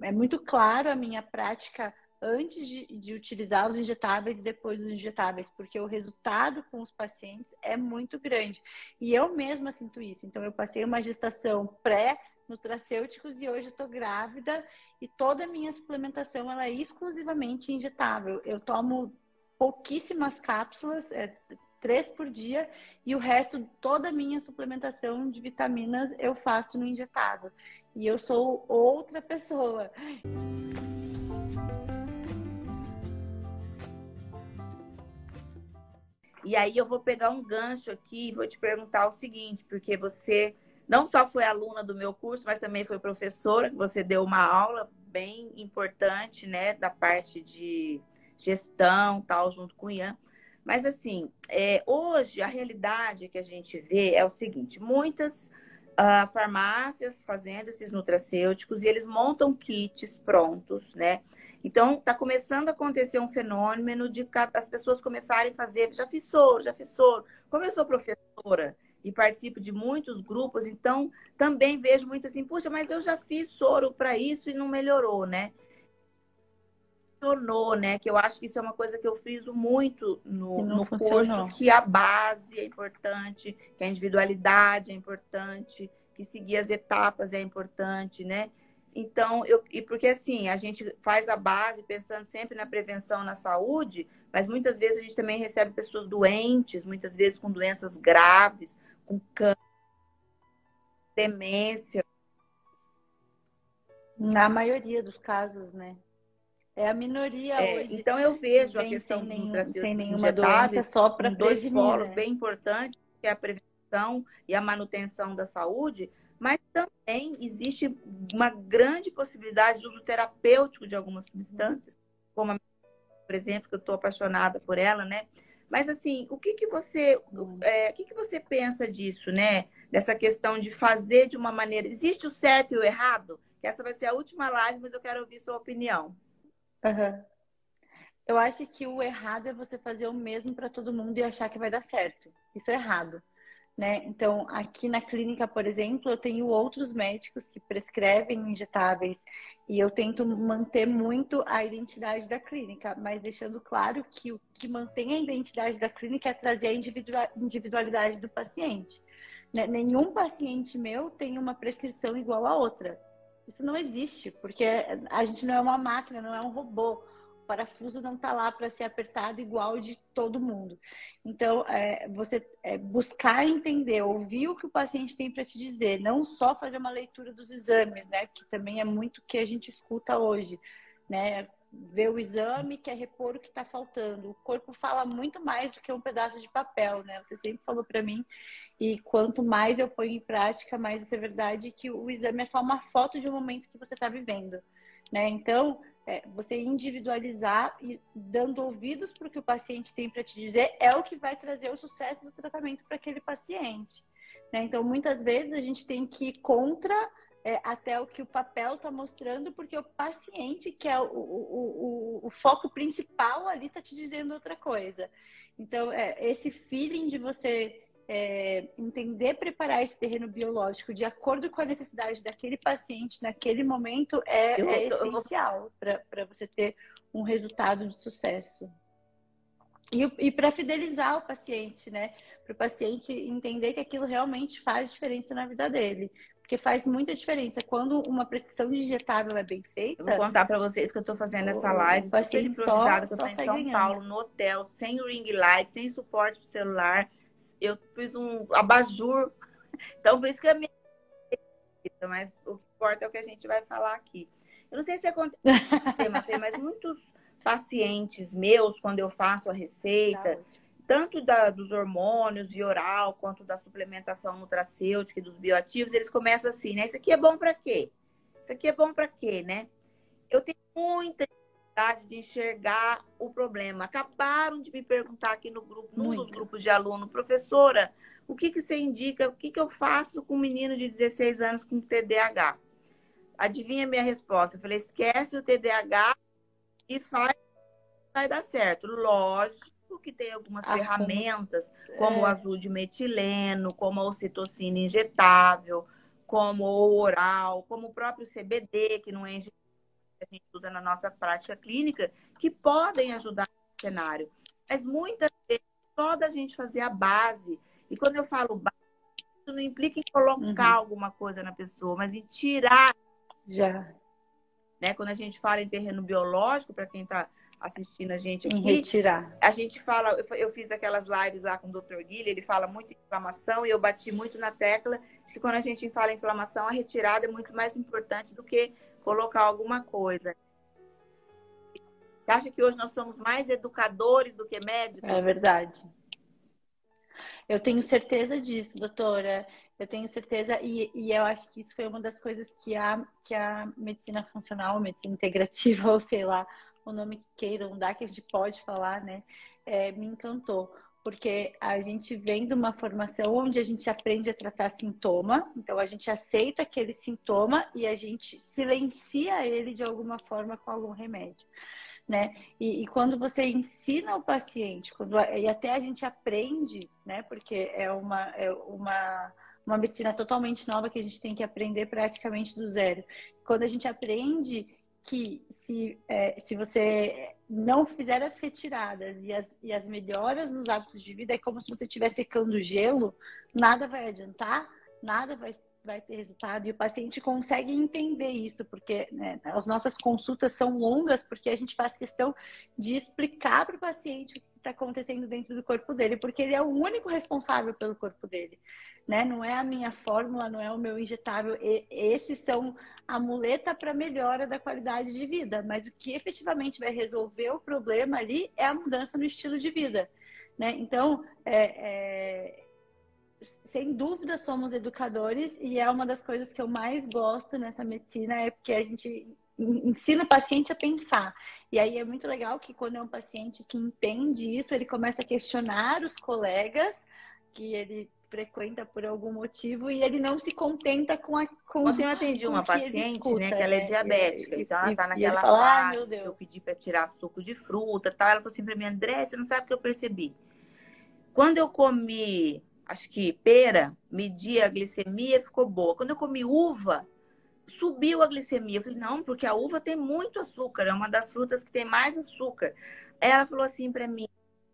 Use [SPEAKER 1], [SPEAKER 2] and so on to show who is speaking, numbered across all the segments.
[SPEAKER 1] é muito claro a minha prática antes de utilizar os injetáveis e depois dos injetáveis, porque o resultado com os pacientes é muito grande. E eu mesma sinto isso. Então, eu passei uma gestação pré-nutracêuticos e hoje eu estou grávida e toda a minha suplementação ela é exclusivamente injetável. Eu tomo pouquíssimas cápsulas, 3 por dia, e o resto, toda a minha suplementação de vitaminas eu faço no injetável. E eu sou outra pessoa.
[SPEAKER 2] E aí eu vou pegar um gancho aqui e vou te perguntar o seguinte, porque você não só foi aluna do meu curso, mas também foi professora, você deu uma aula bem importante, né, da parte de gestão, tal, junto com o Ian. Mas assim, hoje a realidade que a gente vê é o seguinte, muitas farmácias fazendo esses nutracêuticos e eles montam kits prontos, né? Então, está começando a acontecer um fenômeno de as pessoas começarem a fazer, já fiz soro, já fiz soro. Como eu sou professora e participo de muitos grupos, então também vejo muito assim, puxa, mas eu já fiz soro para isso e não melhorou, né? Funcionou, né? Que eu acho que isso é uma coisa que eu friso muito
[SPEAKER 1] E não
[SPEAKER 2] no curso,
[SPEAKER 1] funcionou.
[SPEAKER 2] que a base é importante, que a individualidade é importante, que seguir as etapas é importante, né? Então, e porque assim, a gente faz a base pensando sempre na prevenção, na saúde, mas muitas vezes a gente também recebe pessoas doentes, muitas vezes com doenças graves, com câncer, demência.
[SPEAKER 1] Na maioria dos casos, né? É a minoria hoje
[SPEAKER 2] Então, eu
[SPEAKER 1] que
[SPEAKER 2] vejo a
[SPEAKER 1] vem
[SPEAKER 2] questão
[SPEAKER 1] sem,
[SPEAKER 2] dos
[SPEAKER 1] sem
[SPEAKER 2] nutracêuticos
[SPEAKER 1] nenhuma doença
[SPEAKER 2] injetáveis
[SPEAKER 1] só para
[SPEAKER 2] com dois
[SPEAKER 1] prevenir,
[SPEAKER 2] polos
[SPEAKER 1] né?
[SPEAKER 2] bem importantes, que é a prevenção e a manutenção da saúde, mas também existe uma grande possibilidade de uso terapêutico de algumas substâncias, como a, por exemplo, que eu estou apaixonada por ela, né? Mas assim, o que que você pensa disso, né? Dessa questão de fazer de uma maneira. Existe o certo e o errado? Que essa vai ser a última live, mas eu quero ouvir sua opinião.
[SPEAKER 1] Uhum. Eu acho que o errado é você fazer o mesmo para todo mundo e achar que vai dar certo. Isso é errado, né? Então, aqui na clínica, por exemplo, eu tenho outros médicos que prescrevem injetáveis e eu tento manter muito a identidade da clínica, mas deixando claro que o que mantém a identidade da clínica é trazer a individualidade do paciente, né? Nenhum paciente meu tem uma prescrição igual a outra. Isso não existe, porque a gente não é uma máquina, não é um robô. O parafuso não está lá para ser apertado igual de todo mundo. Então, você buscar entender, ouvir o que o paciente tem para te dizer, não só fazer uma leitura dos exames, né? Que também é muito que a gente escuta hoje, né? Ver o exame, quer repor o que está faltando. O corpo fala muito mais do que um pedaço de papel, né? Você sempre falou para mim, e quanto mais eu ponho em prática, mais isso é verdade, que o exame é só uma foto de um momento que você está vivendo, né? Então, você individualizar e dando ouvidos para o que o paciente tem para te dizer é o que vai trazer o sucesso do tratamento para aquele paciente, né? Então, muitas vezes a gente tem que ir contra até o que o papel está mostrando, porque o paciente, que é o foco principal ali, está te dizendo outra coisa. Então, esse feeling de você entender, preparar esse terreno biológico de acordo com a necessidade daquele paciente naquele momento é essencial para você ter um resultado de sucesso. E para fidelizar o paciente, né? Para o paciente entender que aquilo realmente faz diferença na vida dele. Porque faz muita diferença. Quando uma prescrição de injetável é bem
[SPEAKER 2] Eu vou
[SPEAKER 1] feita,
[SPEAKER 2] contar para vocês que eu estou fazendo essa
[SPEAKER 1] o
[SPEAKER 2] live super
[SPEAKER 1] paciente
[SPEAKER 2] improvisada, que eu
[SPEAKER 1] só
[SPEAKER 2] estou em
[SPEAKER 1] sai
[SPEAKER 2] São
[SPEAKER 1] ganhando.
[SPEAKER 2] Paulo, no hotel, sem ring light, sem suporte para celular. Eu fiz um abajur. Então, por isso que é minha... Mas o que importa é o que a gente vai falar aqui. Eu não sei se acontece, Mafê, mas muitos pacientes meus, quando eu faço a
[SPEAKER 1] Tá
[SPEAKER 2] receita,
[SPEAKER 1] ótimo.
[SPEAKER 2] tanto dos hormônios via oral, quanto da suplementação nutracêutica e dos bioativos, eles começam assim, né? Isso aqui é bom para quê? Isso aqui é bom para quê, né? Eu tenho muita dificuldade de enxergar o problema. Acabaram de me perguntar aqui no grupo, num dos
[SPEAKER 1] Muito.
[SPEAKER 2] grupos de aluno, professora, o que que você indica? O que que eu faço com um menino de 16 anos com TDAH? Adivinha a minha resposta? Eu falei, esquece o TDAH e vai dar certo. Lógico que tem algumas
[SPEAKER 1] Arruma.
[SPEAKER 2] ferramentas, como o azul de metileno, como a ocitocina injetável, como o oral, como o próprio CBD, que não é injetável, que a gente usa na nossa prática clínica que podem ajudar no cenário. Mas muitas vezes, só da gente fazer a base, e quando eu falo base, isso não implica em colocar alguma coisa na pessoa, mas em tirar.
[SPEAKER 1] Já.
[SPEAKER 2] Né? Quando a gente fala em terreno biológico, para quem está assistindo a gente aqui,
[SPEAKER 1] em retirar.
[SPEAKER 2] A gente fala, eu fiz aquelas lives lá com o Dr. Guilherme, ele fala muito em inflamação e eu bati muito na tecla de que quando a gente fala em inflamação, a retirada é muito mais importante do que colocar alguma coisa. Você acha que hoje nós somos mais educadores do que médicos?
[SPEAKER 1] É verdade. Eu tenho certeza disso, doutora. Eu tenho certeza, e eu acho que isso foi uma das coisas que a medicina funcional, medicina integrativa, ou sei lá, o nome que queiram dar, que a gente pode falar, né? Me encantou. Porque a gente vem de uma formação onde a gente aprende a tratar sintoma, então a gente aceita aquele sintoma e a gente silencia ele de alguma forma com algum remédio. Né? E quando você ensina o paciente, e até a gente aprende, né? Porque é uma medicina totalmente nova que a gente tem que aprender praticamente do zero. Quando a gente aprende que se você não fizer as retiradas e as melhoras nos hábitos de vida, é como se você estivesse secando gelo, nada vai adiantar, nada vai ter resultado, e o paciente consegue entender isso, porque né, as nossas consultas são longas, porque a gente faz questão de explicar para o paciente o que está acontecendo dentro do corpo dele, porque ele é o único responsável pelo corpo dele, né? Não é a minha fórmula, não é o meu injetável, esses são a muleta para melhora da qualidade de vida, mas o que efetivamente vai resolver o problema ali é a mudança no estilo de vida, né? Então, sem dúvida somos educadores, e é uma das coisas que eu mais gosto nessa medicina, é porque a gente ensina o paciente a pensar. E aí é muito legal que quando é um paciente que entende isso, ele começa a questionar os colegas que ele frequenta por algum motivo, e ele não se contenta com
[SPEAKER 2] Ontem eu atendi uma paciente,
[SPEAKER 1] escuta,
[SPEAKER 2] né, que ela é diabética, então ela tá
[SPEAKER 1] e ele
[SPEAKER 2] naquela
[SPEAKER 1] fala, meu
[SPEAKER 2] fase que eu
[SPEAKER 1] Deus.
[SPEAKER 2] pedi para tirar suco de fruta, tal. Ela falou assim para mim: André, você não sabe o que eu percebi? Quando eu comi, acho que pera, medi a glicemia, ficou boa. Quando eu comi uva, subiu a glicemia. Eu falei, não, porque a uva tem muito açúcar, é uma das frutas que tem mais açúcar. Aí ela falou assim para mim: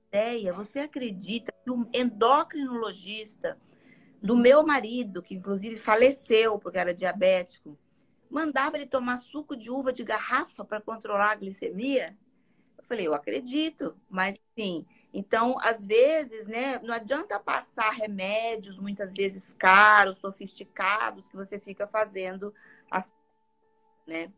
[SPEAKER 2] Ideia, você acredita que o endocrinologista do meu marido, que inclusive faleceu porque era diabético, mandava ele tomar suco de uva de garrafa para controlar a glicemia? Eu falei, eu acredito, mas sim. Então, às vezes, né, não adianta passar remédios muitas vezes caros, sofisticados, que você fica fazendo assim, né?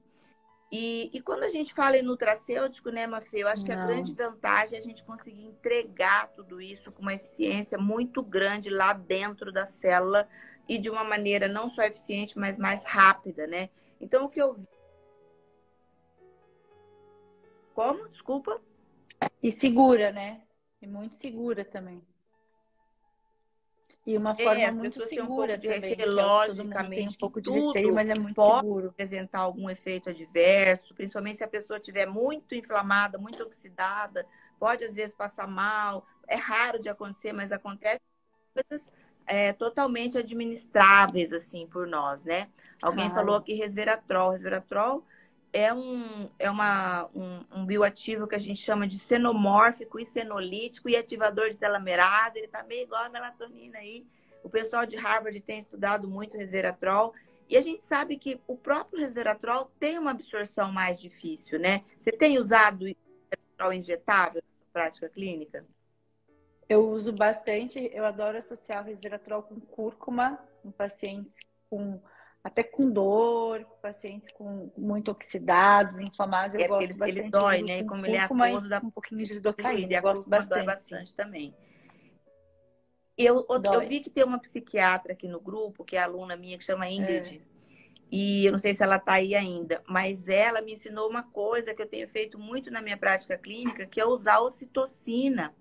[SPEAKER 2] E quando a gente fala em nutracêutico, né, Mafê, eu acho que a grande vantagem é a gente conseguir entregar tudo isso com uma eficiência muito grande lá dentro da célula e de uma maneira não só eficiente, mas mais rápida, né? Então, o que eu vi... Como? Desculpa?
[SPEAKER 1] E segura, né? E muito segura também. E uma forma
[SPEAKER 2] As
[SPEAKER 1] muito
[SPEAKER 2] pessoas têm um pouco
[SPEAKER 1] segura
[SPEAKER 2] de
[SPEAKER 1] também,
[SPEAKER 2] receio,
[SPEAKER 1] que é o que todo mundo tem um
[SPEAKER 2] logicamente, que
[SPEAKER 1] pouco de receio,
[SPEAKER 2] tudo
[SPEAKER 1] mas é muito
[SPEAKER 2] pode
[SPEAKER 1] seguro.
[SPEAKER 2] apresentar algum efeito adverso, principalmente se a pessoa estiver muito inflamada, muito oxidada, pode às vezes passar mal. É raro de acontecer, mas acontece. Coisas totalmente administráveis, assim, por nós, né? Alguém falou aqui resveratrol. Resveratrol é um bioativo que a gente chama de xenomórfico e senolítico e ativador de telomerase. Ele tá meio igual a melatonina aí. O pessoal de Harvard tem estudado muito resveratrol. E a gente sabe que o próprio resveratrol tem uma absorção mais difícil, né? Você tem usado resveratrol injetável na prática clínica?
[SPEAKER 1] Eu uso bastante, eu adoro associar o resveratrol com cúrcuma em pacientes até com dor, pacientes com muito oxidados, inflamados. Eu
[SPEAKER 2] Porque
[SPEAKER 1] gosto
[SPEAKER 2] ele
[SPEAKER 1] bastante, eu
[SPEAKER 2] dói,
[SPEAKER 1] uso
[SPEAKER 2] né?
[SPEAKER 1] com
[SPEAKER 2] Como ele é
[SPEAKER 1] cúrcuma e
[SPEAKER 2] aquoso, dá
[SPEAKER 1] um pouquinho de
[SPEAKER 2] diluído.
[SPEAKER 1] lidocaína.
[SPEAKER 2] E
[SPEAKER 1] Eu
[SPEAKER 2] a
[SPEAKER 1] gosto
[SPEAKER 2] cúrcuma dói
[SPEAKER 1] bastante, sim.
[SPEAKER 2] bastante também. Eu
[SPEAKER 1] Dói.
[SPEAKER 2] vi que tem uma psiquiatra aqui no grupo, que é aluna minha, que chama Ingrid. E eu não sei se ela está aí ainda, mas ela me ensinou uma coisa que eu tenho feito muito na minha prática clínica, que é usar ocitocina.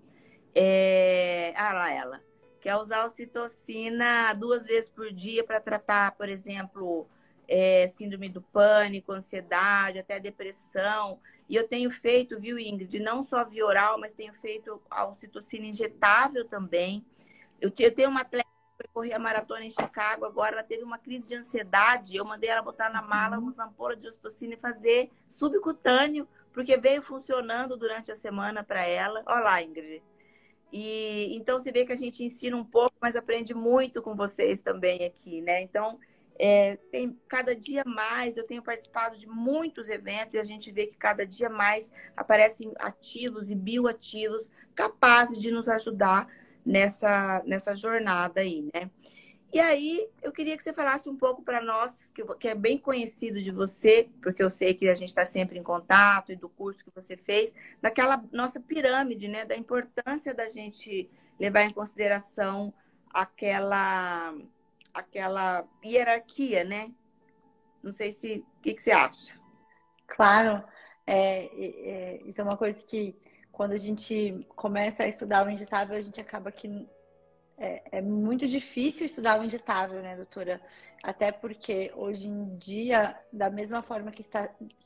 [SPEAKER 2] Lá ela. Que é usar ocitocina 2 vezes por dia para tratar, por exemplo, síndrome do pânico, ansiedade, até depressão. E eu tenho feito, viu, Ingrid, não só via oral, mas tenho feito a ocitocina injetável também. Eu tenho uma atleta foi correr a maratona em Chicago, agora ela teve uma crise de ansiedade. Eu mandei ela botar na mala uma ampola de ocitocina e fazer subcutâneo, porque veio funcionando durante a semana para ela. Olha lá, Ingrid. E então você vê que a gente ensina um pouco, mas aprende muito com vocês também aqui, né? Então, tem cada dia mais, eu tenho participado de muitos eventos e a gente vê que cada dia mais aparecem ativos e bioativos capazes de nos ajudar nessa jornada aí, né? E aí, eu queria que você falasse um pouco para nós, que é bem conhecido de você, porque eu sei que a gente está sempre em contato e do curso que você fez, daquela nossa pirâmide, né? Da importância da gente levar em consideração aquela hierarquia, né? Não sei se... O que você acha?
[SPEAKER 1] Claro, isso é uma coisa que quando a gente começa a estudar o injetável, a gente acaba que é muito difícil estudar o injetável, né, doutora? Até porque hoje em dia, da mesma forma que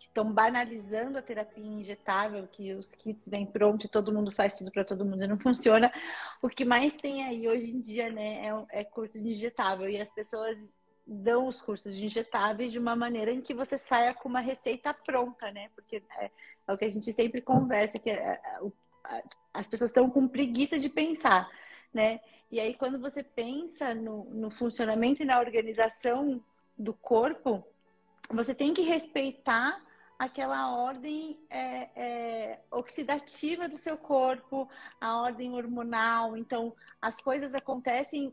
[SPEAKER 1] estão banalizando a terapia injetável, que os kits vêm pronto e todo mundo faz tudo para todo mundo e não funciona, o que mais tem aí hoje em dia, né, é curso de injetável. E as pessoas dão os cursos de injetáveis de uma maneira em que você saia com uma receita pronta, né? Porque é o que a gente sempre conversa, que as pessoas estão com preguiça de pensar, né? E aí, quando você pensa no funcionamento e na organização do corpo, você tem que respeitar aquela ordem oxidativa do seu corpo, a ordem hormonal. Então, as coisas acontecem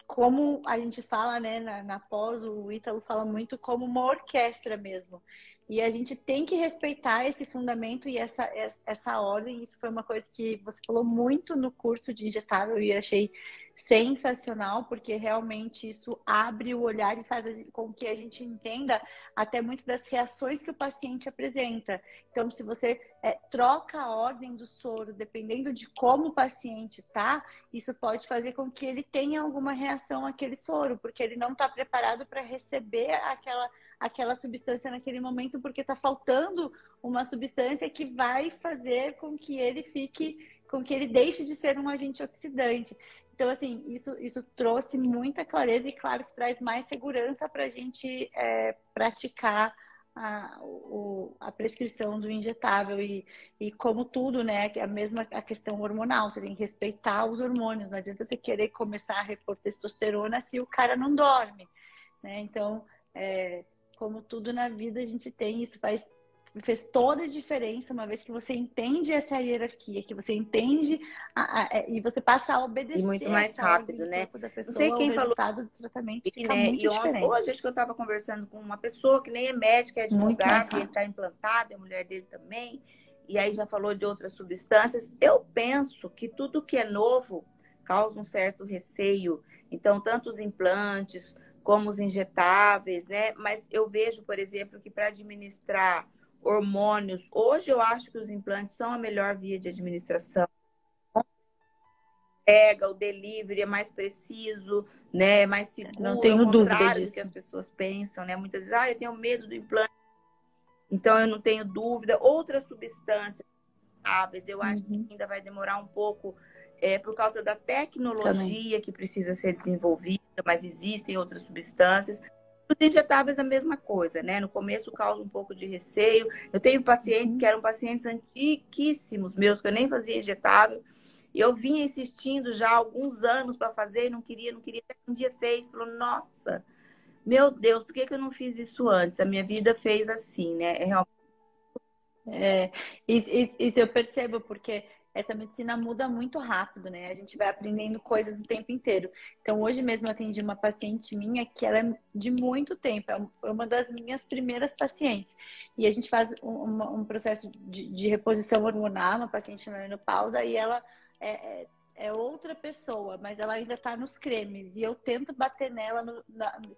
[SPEAKER 1] como a gente fala, né, na pós, o Ítalo fala muito como uma orquestra mesmo. E a gente tem que respeitar esse fundamento e essa ordem. Isso foi uma coisa que você falou muito no curso de injetável e achei sensacional, porque realmente isso abre o olhar e faz com que a gente entenda até muito das reações que o paciente apresenta. Então, se você troca a ordem do soro, dependendo de como o paciente está, isso pode fazer com que ele tenha alguma reação àquele soro, porque ele não está preparado para receber aquela substância naquele momento, porque está faltando uma substância que vai fazer com que ele deixe de ser um agente oxidante. Então, assim, isso trouxe muita clareza e, claro, que traz mais segurança para a gente praticar a prescrição do injetável e como tudo, né, a questão hormonal, você tem que respeitar os hormônios, não adianta você querer começar a repor testosterona se o cara não dorme, né? Então, como tudo na vida, a gente tem isso, fez toda a diferença uma vez que você entende essa hierarquia, que você entende e você passa a obedecer
[SPEAKER 2] e muito mais
[SPEAKER 1] essa
[SPEAKER 2] rápido,
[SPEAKER 1] ordem do
[SPEAKER 2] né?
[SPEAKER 1] corpo da
[SPEAKER 2] Não sei
[SPEAKER 1] pessoa, o
[SPEAKER 2] quem falou,
[SPEAKER 1] resultado do tratamento fica
[SPEAKER 2] né?
[SPEAKER 1] muito
[SPEAKER 2] E hoje,
[SPEAKER 1] diferente.
[SPEAKER 2] acho que eu estava conversando com uma pessoa que nem é médica, é
[SPEAKER 1] Muito mais
[SPEAKER 2] advogado, e ele
[SPEAKER 1] rápido.
[SPEAKER 2] está implantado, é a mulher dele também, e aí já falou de outras substâncias. Eu penso que tudo que é novo causa um certo receio. Então, tanto os implantes como os injetáveis, né? Mas eu vejo, por exemplo, que para administrar hormônios, hoje eu acho que os implantes são a melhor via de administração. O delivery é mais preciso, né? Mais
[SPEAKER 1] Não
[SPEAKER 2] seguro, ao
[SPEAKER 1] tenho dúvida
[SPEAKER 2] contrário do que as
[SPEAKER 1] disso.
[SPEAKER 2] pessoas pensam, né? Muitas vezes, eu tenho medo do implante, então eu não tenho dúvida. Outras substâncias, eu acho que
[SPEAKER 1] Uhum.
[SPEAKER 2] ainda vai demorar um pouco, por causa da
[SPEAKER 1] Também.
[SPEAKER 2] tecnologia que precisa ser desenvolvida, mas existem outras substâncias. Os injetáveis, a mesma coisa, né? No começo causa um pouco de receio. Eu tenho pacientes que
[SPEAKER 1] Uhum.
[SPEAKER 2] eram pacientes antiquíssimos meus, que eu nem fazia injetável. E eu vinha insistindo já há alguns anos para fazer e não queria. Até que um dia fez, falou, nossa, meu Deus, por que eu não fiz isso antes? A minha vida fez assim, né? Realmente.
[SPEAKER 1] Isso eu percebo, porque essa medicina muda muito rápido, né? A gente vai aprendendo coisas o tempo inteiro. Então, hoje mesmo eu atendi uma paciente minha que ela é de muito tempo, foi uma das minhas primeiras pacientes. E a gente faz um processo de reposição hormonal, uma paciente na menopausa, e ela é outra pessoa, mas ela ainda tá nos cremes. E eu tento bater nela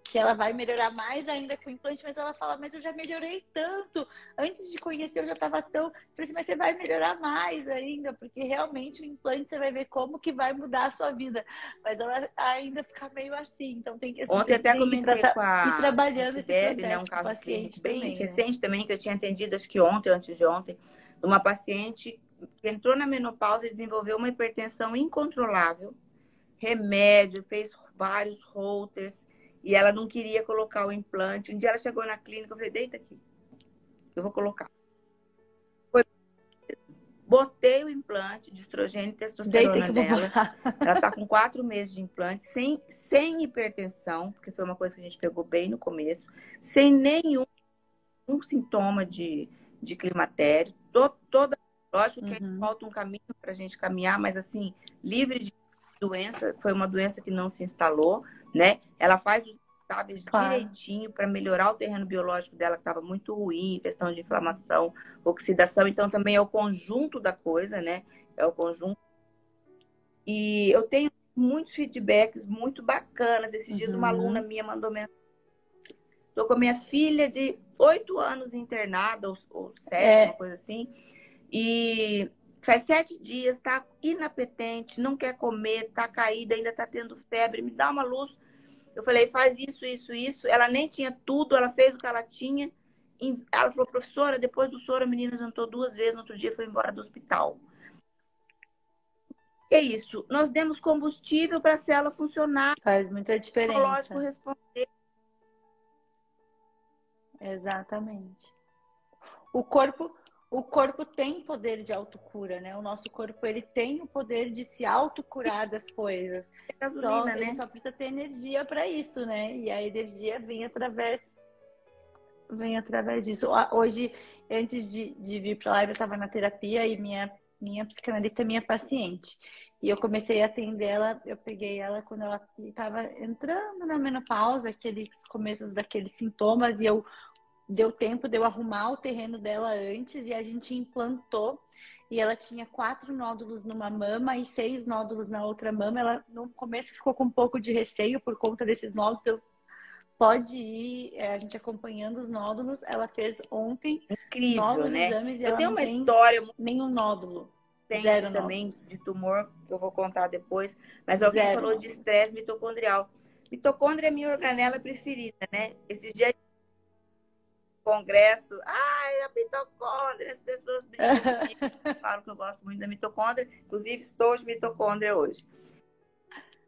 [SPEAKER 1] que ela vai melhorar mais ainda com o implante, mas ela fala, mas eu já melhorei tanto. Antes de conhecer, eu já estava tão. Eu falei assim, mas você vai melhorar mais ainda, porque realmente o implante você vai ver como que vai mudar a sua vida. Mas ela ainda fica meio assim. Então tem que, assim,
[SPEAKER 2] Ontem
[SPEAKER 1] tem que
[SPEAKER 2] até comentei com
[SPEAKER 1] ir
[SPEAKER 2] com a
[SPEAKER 1] trabalhando esse
[SPEAKER 2] Sibeli, né? Um
[SPEAKER 1] processo com o
[SPEAKER 2] caso clínico
[SPEAKER 1] paciente
[SPEAKER 2] bem
[SPEAKER 1] também, né?
[SPEAKER 2] recente também, que eu tinha atendido, acho que ontem, antes de ontem, de uma paciente que entrou na menopausa e desenvolveu uma hipertensão incontrolável. remédio, fez vários holters e ela não queria colocar o implante. Um dia ela chegou na clínica, eu falei, deita aqui, eu vou colocar. Botei o implante de estrogênio e testosterona nela. Ela tá com 4 meses de implante, sem hipertensão, porque foi uma coisa que a gente pegou bem no começo, sem nenhum sintoma de climatério. Lógico que falta um caminho para a gente caminhar, mas assim, livre de doença, foi uma doença que não se instalou, né? Ela faz os estáveis direitinho para melhorar o terreno biológico dela, que estava muito ruim, questão de inflamação, oxidação. Então, também é o conjunto da coisa, né? É o conjunto. E eu tenho muitos feedbacks muito bacanas. Esses dias uma aluna minha mandou mensagem. Estou com a minha filha de 8 anos internada, ou 7, uma coisa assim. E faz 7 dias, tá inapetente, não quer comer, tá caída, ainda tá tendo febre, me dá uma luz. Eu falei, faz isso, isso, isso. Ela nem tinha tudo, ela fez o que ela tinha. Ela falou, professora, depois do soro a menina jantou 2 vezes, no outro dia foi embora do hospital. É isso, nós demos combustível para a célula funcionar.
[SPEAKER 1] Faz muita diferença.
[SPEAKER 2] O biológico responder.
[SPEAKER 1] Exatamente. O corpo tem poder de autocura, né? O nosso corpo, ele tem o poder de se autocurar das coisas.
[SPEAKER 2] Gasolina, né?
[SPEAKER 1] Ele só precisa ter energia para isso, né? E a energia vem através disso. Hoje, antes de vir para lá, eu estava na terapia e minha psicanalista é minha paciente. E eu comecei a atender ela, eu peguei ela quando ela estava entrando na menopausa, aqueles começos daqueles sintomas, e deu tempo de eu arrumar o terreno dela antes e a gente implantou. E ela tinha 4 nódulos numa mama e 6 nódulos na outra mama. Ela, no começo, ficou com um pouco de receio por conta desses nódulos. Então, pode ir, a gente acompanhando os nódulos. Ela fez ontem novos exames e
[SPEAKER 2] eu
[SPEAKER 1] ela
[SPEAKER 2] tenho
[SPEAKER 1] não
[SPEAKER 2] uma
[SPEAKER 1] tem
[SPEAKER 2] história muito
[SPEAKER 1] nenhum nódulo.
[SPEAKER 2] Zero também nódulos. De tumor, que eu vou contar depois. Mas alguém falou nódulos. De estresse mitocondrial. Mitocôndria é minha organela preferida, né? Esses dias congresso, ai, a mitocôndria, as pessoas brincam comigo, falam que eu gosto muito da mitocôndria, inclusive estou de mitocôndria hoje.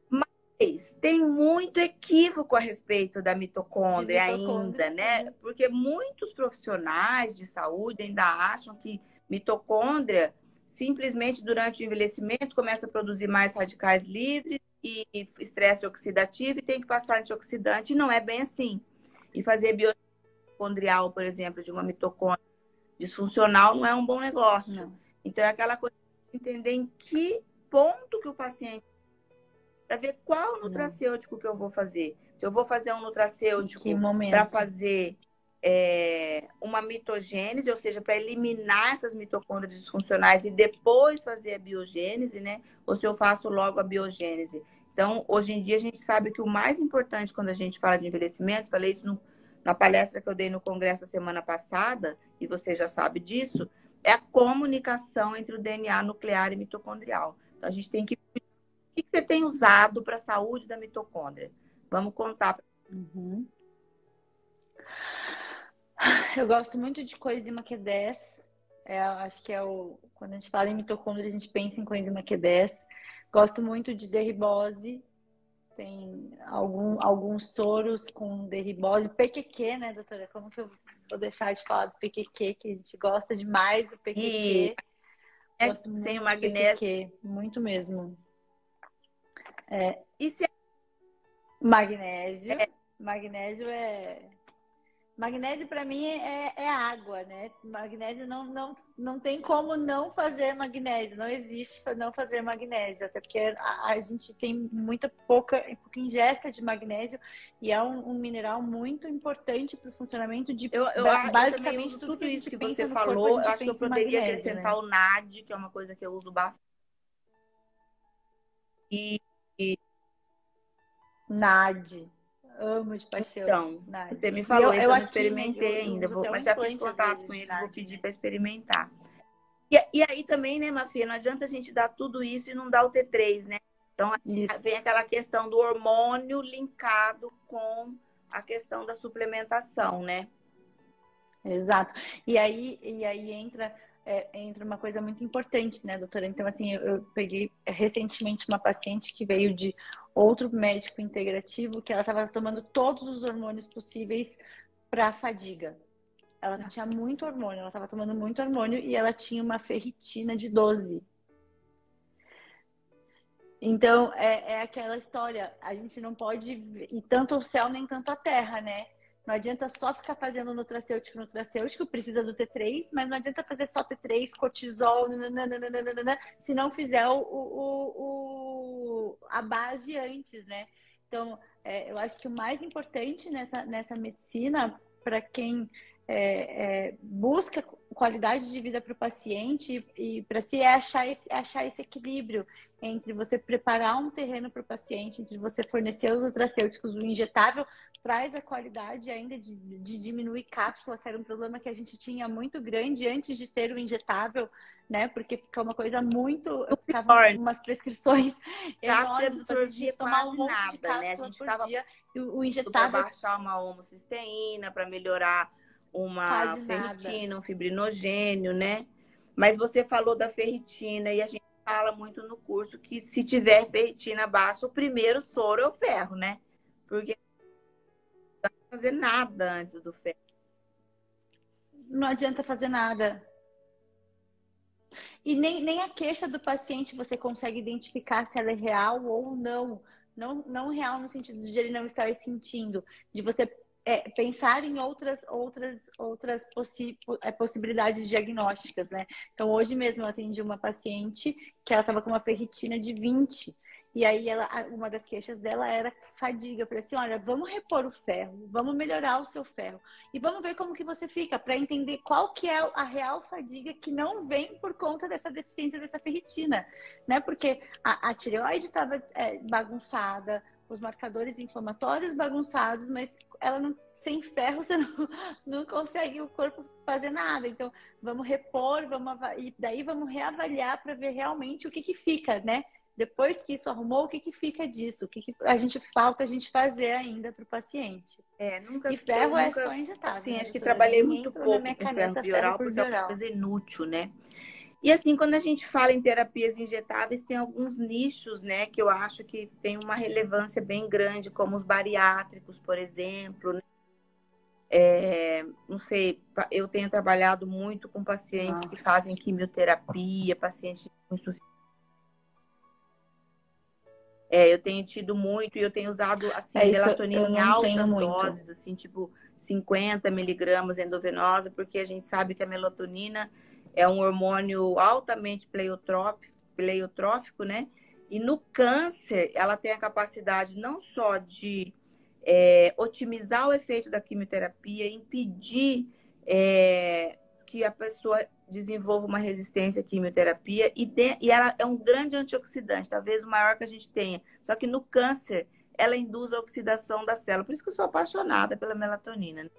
[SPEAKER 2] Mas tem muito equívoco a respeito da mitocôndria ainda, né? Porque muitos profissionais de saúde ainda acham que mitocôndria simplesmente durante o envelhecimento começa a produzir mais radicais livres e estresse oxidativo e tem que passar antioxidante, e não é bem assim. E fazer mitocondrial, por exemplo, de uma mitocôndria disfuncional não é um bom negócio. Não. Então, é aquela coisa de entender em que ponto que o paciente... Para ver qual nutracêutico que eu vou fazer. Se eu vou fazer um nutracêutico para fazer uma mitogênese, ou seja, para eliminar essas mitocôndrias disfuncionais e depois fazer a biogênese, né? Ou se eu faço logo a biogênese. Então, hoje em dia, a gente sabe que o mais importante quando a gente fala de envelhecimento, falei isso na palestra que eu dei no congresso a semana passada, e você já sabe disso, é a comunicação entre o DNA nuclear e mitocondrial. Então, a gente tem que... O que você tem usado para a saúde da mitocôndria? Vamos contar.
[SPEAKER 1] Eu gosto muito de coenzima Q10. Acho que quando a gente fala em mitocôndria, a gente pensa em coenzima Q10. Gosto muito de derribose. Tem alguns soros com derribose. PQQ, né, doutora? Como que eu vou deixar de falar do PQQ, que a gente gosta demais do PQQ. Gosto muito
[SPEAKER 2] sem o magnésio.
[SPEAKER 1] Do PQQ, muito mesmo.
[SPEAKER 2] E se...
[SPEAKER 1] Magnésio. Magnésio para mim é água, né? Magnésio não tem como não fazer magnésio, não existe não fazer magnésio, até porque a gente tem pouca ingesta de magnésio e é um mineral muito importante para o funcionamento de basicamente
[SPEAKER 2] tudo isso que você falou. Eu acho que eu poderia acrescentar, né? O NAD, que é uma coisa que eu uso bastante.
[SPEAKER 1] NAD. Amo de paixão.
[SPEAKER 2] Então, NAD. Você me falou, eu não experimentei ainda. Mas já fiz contato com eles, vou pedir para experimentar. E aí também, né, Mafia, não adianta a gente dar tudo isso e não dar o T3, né? Então, vem aquela questão do hormônio linkado com a questão da suplementação, né?
[SPEAKER 1] Exato. E aí entra entra uma coisa muito importante, né, doutora? Então, assim, eu peguei recentemente uma paciente que veio de outro médico integrativo que ela estava tomando todos os hormônios possíveis para a fadiga. Ela tinha muito hormônio, ela estava tomando muito hormônio e ela tinha uma ferritina de 12. Então, é aquela história, a gente não pode ir tanto ao céu nem tanto à terra, né? Não adianta só ficar fazendo nutracêutico, precisa do T3, mas não adianta fazer só T3, cortisol, nananana, se não fizer a base antes, né? Então, eu acho que o mais importante nessa medicina, para quem busca qualidade de vida para o paciente e para si, é achar esse equilíbrio entre você preparar um terreno para o paciente, entre você fornecer os nutracêuticos, o injetável traz a qualidade ainda de diminuir cápsula, que era um problema que a gente tinha muito grande antes de ter o injetável, né? Porque fica uma coisa muito... Ficavam umas prescrições enormes, você tinha que tomar um monte de cápsula, né? A gente por dia. E o injetável...
[SPEAKER 2] Para baixar uma homocisteína, para melhorar uma ferritina, um fibrinogênio, né? Mas você falou da ferritina e a gente fala muito no curso que se tiver ferritina baixa, o primeiro soro é o ferro, né? Porque não dá pra fazer nada antes do ferro.
[SPEAKER 1] Não adianta fazer nada. E nem a queixa do paciente você consegue identificar se ela é real ou não. Não real no sentido de ele não estar sentindo, de você pensar em outras possibilidades diagnósticas, né? Então, hoje mesmo eu atendi uma paciente que ela estava com uma ferritina de 20. E aí, uma das queixas dela era fadiga. Eu falei assim, olha, vamos repor o ferro, vamos melhorar o seu ferro. E vamos ver como que você fica, para entender qual que é a real fadiga que não vem por conta dessa deficiência dessa ferritina, né? Porque a tireoide estava bagunçada, os marcadores inflamatórios bagunçados, mas ela não, sem ferro você não consegue o corpo fazer nada. Então, vamos repor, e daí vamos reavaliar para ver realmente o que fica, né? Depois que isso arrumou, o que fica disso? O que falta a gente fazer ainda para o paciente?
[SPEAKER 2] E
[SPEAKER 1] ferro é só injetável.
[SPEAKER 2] Assim,
[SPEAKER 1] né,
[SPEAKER 2] acho que
[SPEAKER 1] doutora?
[SPEAKER 2] trabalhei
[SPEAKER 1] Nem
[SPEAKER 2] muito
[SPEAKER 1] entra
[SPEAKER 2] pouco
[SPEAKER 1] na minha
[SPEAKER 2] com
[SPEAKER 1] caneta,
[SPEAKER 2] ferro bioral,
[SPEAKER 1] por
[SPEAKER 2] porque é uma
[SPEAKER 1] bioral.
[SPEAKER 2] coisa inútil, né? E assim, quando a gente fala em terapias injetáveis, tem alguns nichos, né, que eu acho que tem uma relevância bem grande, como os bariátricos, por exemplo, né? Não sei, eu tenho trabalhado muito com pacientes que fazem quimioterapia, pacientes com insuficiência. Eu tenho tido muito e eu tenho usado assim, melatonina em altas doses, assim, tipo 50 miligramas endovenosa, porque a gente sabe que a melatonina é um hormônio altamente pleiotrófico, né? E no câncer, ela tem a capacidade não só de otimizar o efeito da quimioterapia, impedir que a pessoa desenvolva uma resistência à quimioterapia e ela é um grande antioxidante, talvez o maior que a gente tenha. Só que no câncer, ela induz a oxidação da célula. Por isso que eu sou apaixonada pela melatonina, né?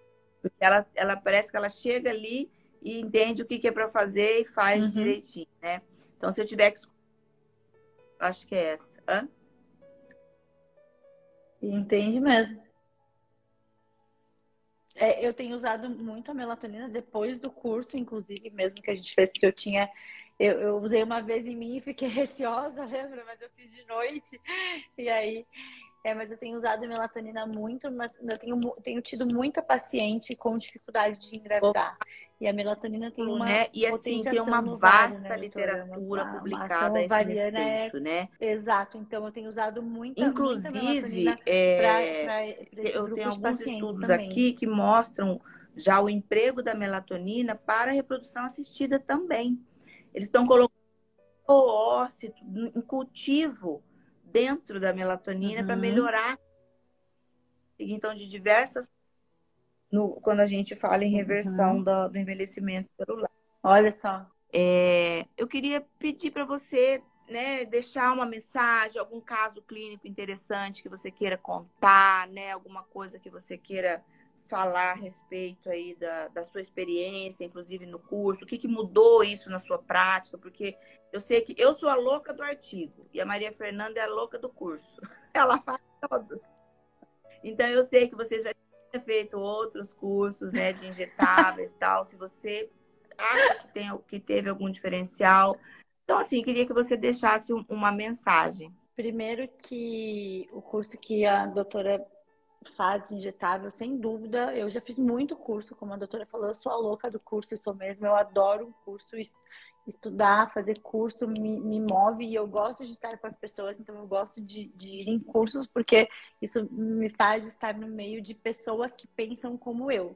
[SPEAKER 2] Porque ela parece que ela chega ali e entende o que é para fazer e faz direitinho, né? Então, se eu tiver que... Acho que é essa. Hã?
[SPEAKER 1] Entende mesmo. Eu tenho usado muito a melatonina depois do curso, inclusive, mesmo que a gente fez, que eu usei uma vez em mim e fiquei receosa, lembra? Mas eu fiz de noite. E aí, mas eu tenho usado melatonina muito, mas eu tenho tido muita paciente com dificuldade de engravidar. E a melatonina tem uma
[SPEAKER 2] e assim, tem uma vasta literatura publicada a esse respeito, né?
[SPEAKER 1] Exato. Então, eu tenho usado muita
[SPEAKER 2] melatonina
[SPEAKER 1] para
[SPEAKER 2] eu tenho alguns estudos aqui que mostram já o emprego da melatonina para a reprodução assistida também. Eles estão colocando o ócito em cultivo dentro da melatonina para melhorar. Então, de diversas... quando a gente fala em reversão do envelhecimento celular.
[SPEAKER 1] Olha só.
[SPEAKER 2] Eu queria pedir para você, né, deixar uma mensagem, algum caso clínico interessante que você queira contar, né, alguma coisa que você queira falar a respeito aí da sua experiência, inclusive no curso, o que mudou isso na sua prática, porque eu sei que eu sou a louca do artigo e a Maria Fernanda é a louca do curso. Ela faz todos. Então, eu sei que você já tinha feito outros cursos, né, de injetáveis e tal. Se você acha que teve algum diferencial? Então, assim, queria que você deixasse uma mensagem.
[SPEAKER 1] Primeiro que o curso que a doutora faz de injetável, sem dúvida, eu já fiz muito curso, como a doutora falou, eu sou a louca do curso, isso mesmo, eu adoro um curso, estudar, fazer curso, me move e eu gosto de estar com as pessoas, então eu gosto de ir em cursos, porque isso me faz estar no meio de pessoas que pensam como eu.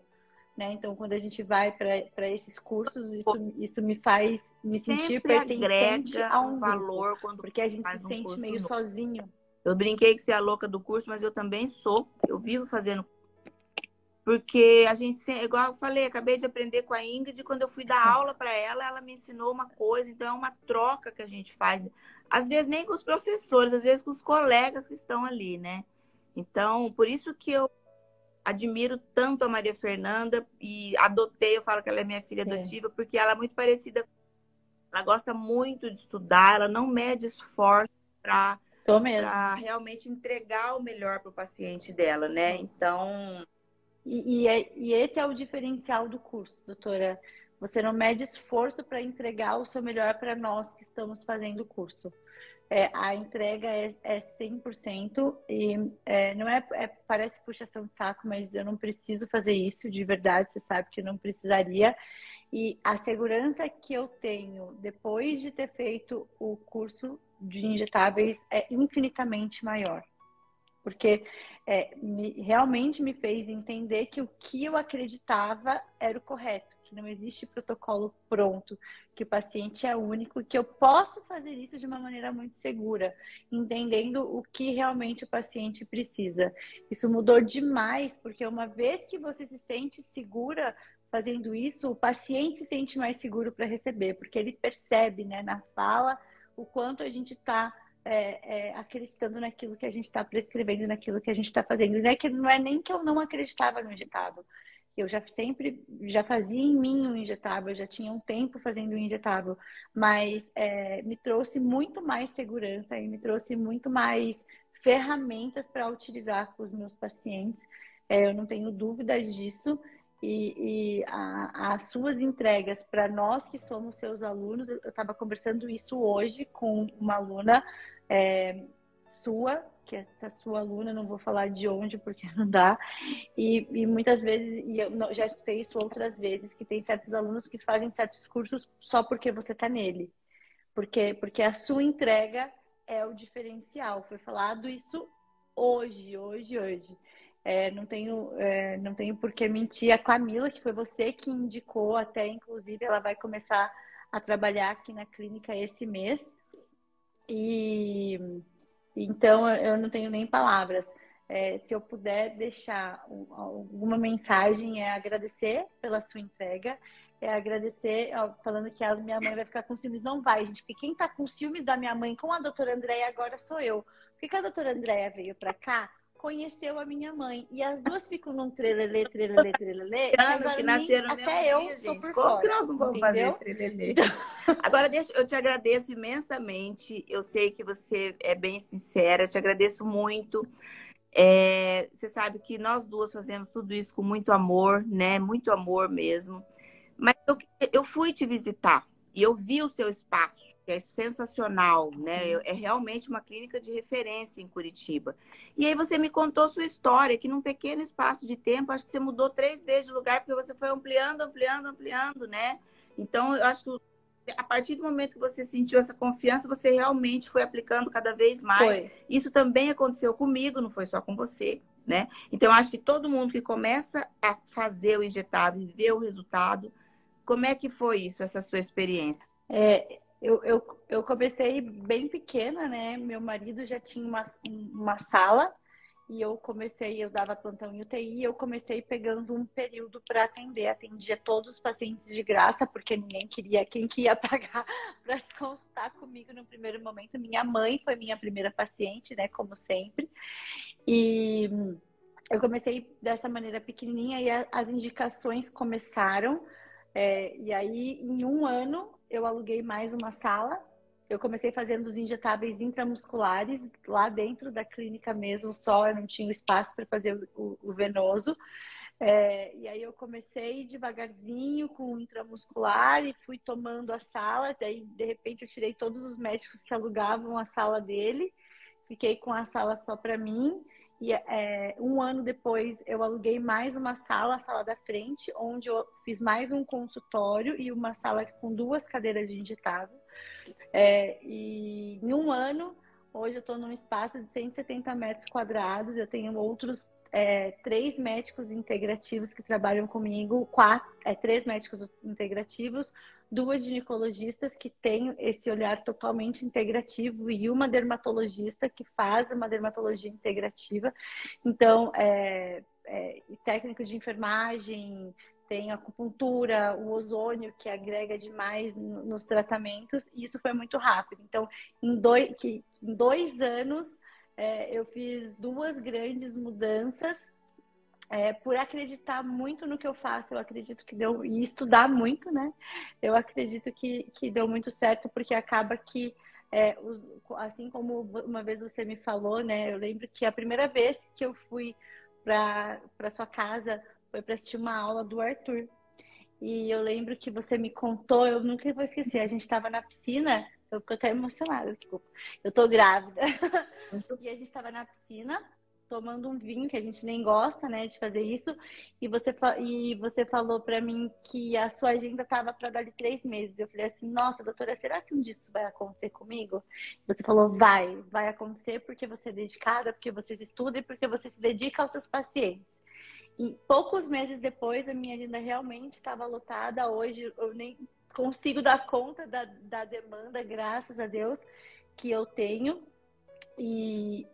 [SPEAKER 1] Né? Então, quando a gente vai para esses cursos, isso me faz me sentir
[SPEAKER 2] Sempre
[SPEAKER 1] pertencente
[SPEAKER 2] agrega
[SPEAKER 1] a
[SPEAKER 2] um
[SPEAKER 1] um grupo,
[SPEAKER 2] valor quando
[SPEAKER 1] porque a gente se
[SPEAKER 2] faz um
[SPEAKER 1] sente
[SPEAKER 2] curso
[SPEAKER 1] meio
[SPEAKER 2] novo.
[SPEAKER 1] sozinho.
[SPEAKER 2] Eu brinquei que você é a louca do curso, mas eu também sou. Eu vivo fazendo. Porque a gente, igual eu falei, acabei de aprender com a Ingrid, quando eu fui dar aula para ela, ela me ensinou uma coisa, então é uma troca que a gente faz. Às vezes nem com os professores, às vezes com os colegas que estão ali, né? Então, por isso que eu admiro tanto a Maria Fernanda e adotei, eu falo que ela é minha filha adotiva, porque ela é muito parecida. Ela gosta muito de estudar, ela não mede esforço para realmente entregar o melhor para o paciente dela, né? Então.
[SPEAKER 1] E esse é o diferencial do curso, doutora. Você não mede esforço para entregar o seu melhor para nós que estamos fazendo o curso. A entrega é 100% e não parece puxação de saco, mas eu não preciso fazer isso de verdade, você sabe que eu não precisaria. E a segurança que eu tenho depois de ter feito o curso de injetáveis é infinitamente maior. Porque realmente me fez entender que o que eu acreditava era o correto, que não existe protocolo pronto, que o paciente é único, que eu posso fazer isso de uma maneira muito segura, entendendo o que realmente o paciente precisa. Isso mudou demais, porque uma vez que você se sente segura fazendo isso, o paciente se sente mais seguro para receber, porque ele percebe, né, na fala o quanto a gente está acreditando naquilo que a gente está prescrevendo, naquilo que a gente está fazendo. Não é nem que eu não acreditava no injetável. Eu já fazia em mim um injetável, eu já tinha um tempo fazendo um injetável, mas me trouxe muito mais segurança e me trouxe muito mais ferramentas para utilizar com os meus pacientes. Eu não tenho dúvidas disso. E as suas entregas para nós que somos seus alunos, eu estava conversando isso hoje com uma aluna sua, que é a sua aluna, não vou falar de onde porque não dá, e muitas vezes, e eu já escutei isso outras vezes, que tem certos alunos que fazem certos cursos só porque você está nele, porque a sua entrega é o diferencial. Foi falado isso hoje. Não tenho por que mentir. A Camila, que foi você que indicou, até inclusive ela vai começar a trabalhar aqui na clínica esse mês. E então eu não tenho nem palavras. Se eu puder deixar alguma mensagem, é agradecer pela sua entrega, é agradecer, falando que a minha mãe vai ficar com ciúmes. Não vai, gente, porque quem tá com ciúmes da minha mãe com a doutora Andréia agora sou eu. Porque a doutora Andréia veio pra cá, conheceu a minha mãe, e as duas ficam num trelelê, que
[SPEAKER 2] Anos que nasceram no
[SPEAKER 1] até
[SPEAKER 2] mesmo
[SPEAKER 1] eu
[SPEAKER 2] dia,
[SPEAKER 1] tô
[SPEAKER 2] gente.
[SPEAKER 1] por
[SPEAKER 2] Como que
[SPEAKER 1] fora,
[SPEAKER 2] nós não vamos fazer
[SPEAKER 1] entendeu?
[SPEAKER 2] esse trelelê? Agora, eu te agradeço imensamente. Eu sei que você é bem sincera. Eu te agradeço muito. Você sabe que nós duas fazemos tudo isso com muito amor, né? Muito amor mesmo. Mas eu fui te visitar e eu vi o seu espaço, que é sensacional, né? É realmente uma clínica de referência em Curitiba. E aí você me contou sua história, que num pequeno espaço de tempo, acho que você mudou 3 vezes de lugar, porque você foi ampliando, né? Então, eu acho que a partir do momento que você sentiu essa confiança, você realmente foi aplicando cada vez mais.
[SPEAKER 1] Foi.
[SPEAKER 2] Isso também aconteceu comigo, não foi só com você, né? Então, eu acho que todo mundo que começa a fazer o injetável e ver o resultado, como é que foi isso, essa sua experiência?
[SPEAKER 1] Eu comecei bem pequena, né? Meu marido já tinha uma sala e eu dava plantão em UTI e eu comecei pegando um período para atender. Atendia todos os pacientes de graça, porque ninguém queria, quem que ia pagar para consultar comigo no primeiro momento. Minha mãe foi minha primeira paciente, né? Como sempre. E eu comecei dessa maneira pequenininha e as indicações começaram. E aí, em um ano, eu aluguei mais uma sala. Eu comecei fazendo os injetáveis intramusculares lá dentro da clínica mesmo, só eu não tinha espaço para fazer o venoso. E aí eu comecei devagarzinho com o intramuscular e fui tomando a sala. Daí, de repente, eu tirei todos os médicos que alugavam a sala dele. Fiquei com a sala só para mim. E um ano depois, eu aluguei mais uma sala, a sala da frente, onde eu fiz mais um consultório e uma sala com 2 cadeiras de digitável. E em um ano, hoje eu estou num espaço de 170 metros quadrados. Eu tenho outros 3 médicos integrativos que trabalham comigo, 3 médicos integrativos, 2 ginecologistas que têm esse olhar totalmente integrativo e uma dermatologista que faz uma dermatologia integrativa. Então, técnico de enfermagem, tem acupuntura, o ozônio, que agrega demais nos tratamentos, e isso foi muito rápido. Então, em 2 anos, eu fiz 2 grandes mudanças, por acreditar muito no que eu faço. Eu acredito que deu, e estudar muito, né? Eu acredito que deu muito certo, porque acaba que, assim como uma vez você me falou, né? Eu lembro que a primeira vez que eu fui para sua casa foi para assistir uma aula do Arthur. E eu lembro que você me contou, eu nunca vou esquecer, a gente estava na piscina, eu fico até emocionada, desculpa. Eu tô grávida. E a gente estava na piscina, tomando um vinho, que a gente nem gosta, né, de fazer isso. E você falou para mim que a sua agenda estava para dali 3 meses. Eu falei assim, nossa, doutora, será que um dia isso vai acontecer comigo? Você falou, vai acontecer porque você é dedicada, porque você se estuda e porque você se dedica aos seus pacientes. E poucos meses depois, a minha agenda realmente estava lotada. Hoje eu nem consigo dar conta da demanda, graças a Deus, que eu tenho. E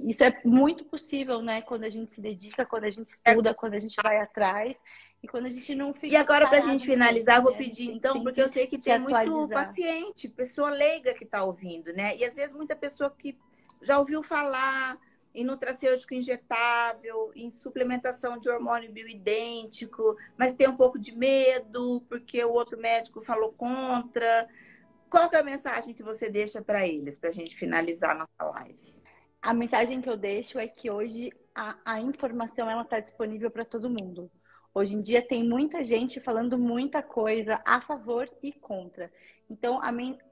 [SPEAKER 1] isso é muito possível, né? Quando a gente se dedica, quando a gente estuda, quando a gente vai atrás e quando a gente não fica.
[SPEAKER 2] E agora, para a gente finalizar, eu vou
[SPEAKER 1] né?
[SPEAKER 2] pedir, então, porque eu sei que tem muito paciente, pessoa leiga que está ouvindo, né? E às vezes muita pessoa que já ouviu falar em nutracêutico injetável, em suplementação de hormônio bioidêntico, mas tem um pouco de medo porque o outro médico falou contra. Qual que é a mensagem que você deixa para eles, para a gente finalizar nossa live?
[SPEAKER 1] A mensagem que eu deixo é que hoje a informação ela está disponível para todo mundo. Hoje em dia tem muita gente falando muita coisa a favor e contra. Então,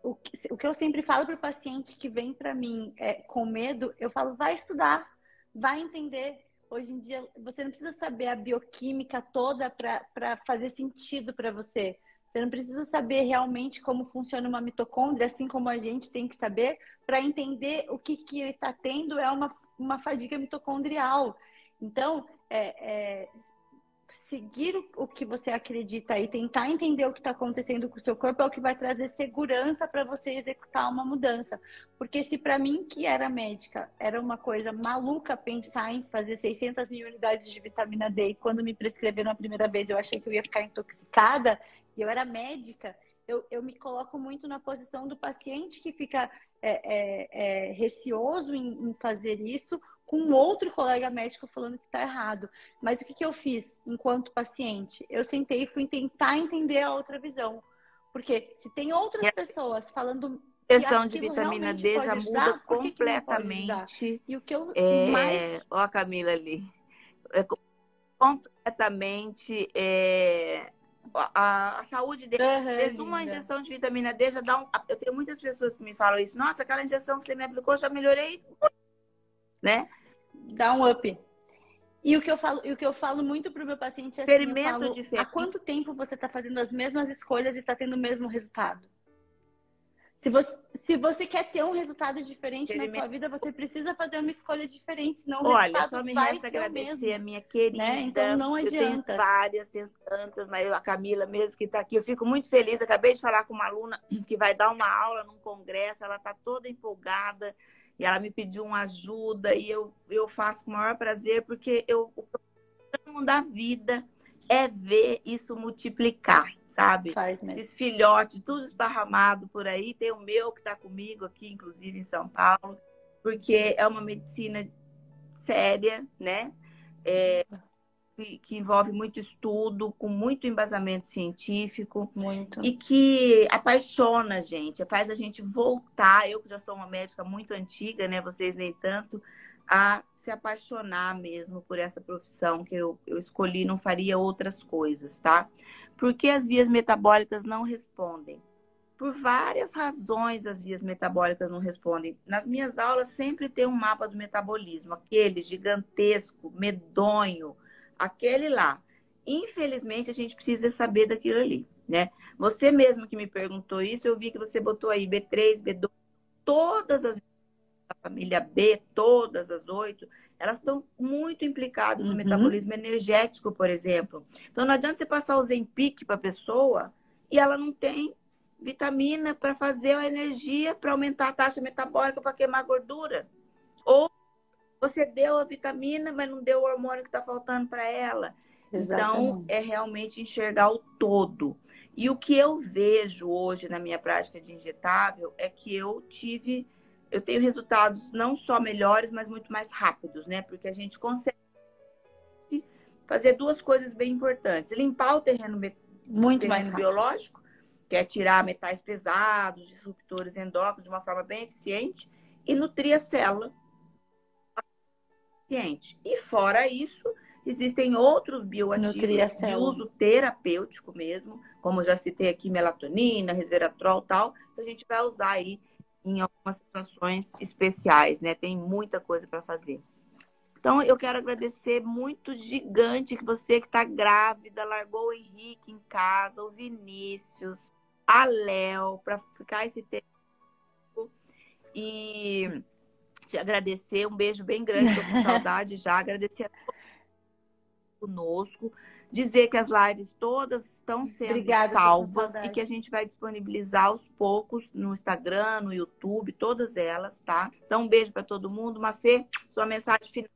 [SPEAKER 1] o que eu sempre falo para o paciente que vem para mim com medo, eu falo, vai estudar, vai entender. Hoje em dia, você não precisa saber a bioquímica toda para fazer sentido para você. Você não precisa saber realmente como funciona uma mitocôndria, assim como a gente tem que saber, para entender o que ele está tendo é uma fadiga mitocondrial. Então, seguir o que você acredita e tentar entender o que está acontecendo com o seu corpo é o que vai trazer segurança para você executar uma mudança. Porque se para mim, que era médica, era uma coisa maluca pensar em fazer 600 mil unidades de vitamina D, e quando me prescreveram a primeira vez eu achei que eu ia ficar intoxicada, e eu era médica, eu me coloco muito na posição do paciente que fica receoso em fazer isso, com outro colega médico falando que está errado. Mas o que eu fiz enquanto paciente? Eu sentei e fui tentar entender a outra visão. Porque se tem outras pessoas falando
[SPEAKER 2] que a de vitamina D já muda completamente.
[SPEAKER 1] E o que eu
[SPEAKER 2] mais... Ó a Camila ali. Completamente... A saúde dele, uma injeção de vitamina D já dá Eu tenho muitas pessoas que me falam isso. Nossa, aquela injeção que você me aplicou, já melhorei, né?
[SPEAKER 1] Dá um up. E o que eu falo muito pro meu paciente é assim, há quanto tempo você está fazendo as mesmas escolhas e está tendo o mesmo resultado? Se você quer ter um resultado diferente na sua vida, você precisa fazer uma escolha diferente, senão o resultado
[SPEAKER 2] só me
[SPEAKER 1] vai
[SPEAKER 2] resta
[SPEAKER 1] ser
[SPEAKER 2] agradecer
[SPEAKER 1] o mesmo,
[SPEAKER 2] a minha querida.
[SPEAKER 1] Né? Então não adianta.
[SPEAKER 2] Eu tenho várias, tenho tantas, mas a Camila mesmo que está aqui, eu fico muito feliz. Acabei de falar com uma aluna que vai dar uma aula num congresso, ela está toda empolgada e ela me pediu uma ajuda e eu faço com o maior prazer, porque o plano da vida é ver isso multiplicar, sabe? Esses filhotes, tudo esparramado por aí. Tem o meu que está comigo aqui, inclusive em São Paulo, porque é uma medicina séria, né? Que envolve muito estudo, com muito embasamento científico.
[SPEAKER 1] Muito.
[SPEAKER 2] E que apaixona a gente, faz a gente voltar. Eu que já sou uma médica muito antiga, né? Vocês nem tanto, a se apaixonar mesmo por essa profissão que eu escolhi, não faria outras coisas, tá? Porque as vias metabólicas não respondem. Por várias razões as vias metabólicas não respondem. Nas minhas aulas sempre tem um mapa do metabolismo, aquele gigantesco, medonho, aquele lá. Infelizmente, a gente precisa saber daquilo ali, né? Você mesmo que me perguntou isso, eu vi que você botou aí B3, B2, todas as da família B, todas as 8, elas estão muito implicadas no metabolismo energético, por exemplo. Então, não adianta você passar o Ozempic para a pessoa e ela não tem vitamina para fazer a energia para aumentar a taxa metabólica para queimar gordura. Ou você deu a vitamina, mas não deu o hormônio que está faltando para ela.
[SPEAKER 1] Exatamente.
[SPEAKER 2] Então, é realmente enxergar o todo. E o que eu vejo hoje na minha prática de injetável é que eu tenho resultados não só melhores, mas muito mais rápidos, né? Porque a gente consegue fazer duas coisas bem importantes. Limpar o terreno
[SPEAKER 1] Muito mais rápido.
[SPEAKER 2] biológico, que é tirar metais pesados, disruptores endócrinos de uma forma bem eficiente, e nutrir a célula eficiente. E fora isso, existem outros bioativos de uso terapêutico mesmo, como eu já citei aqui, melatonina, resveratrol e tal, que a gente vai usar aí em algumas situações especiais, né? Tem muita coisa para fazer. Então, eu quero agradecer muito gigante que você que está grávida, largou o Henrique em casa, o Vinícius, a Léo, para ficar esse tempo. E te agradecer, um beijo bem grande, estou com saudade já. Agradecer a todos conosco. Dizer que as lives todas estão sendo salvas e que a gente vai disponibilizar aos poucos no Instagram, no YouTube, todas elas, tá? Então, um beijo para todo mundo. Mafê, sua mensagem final.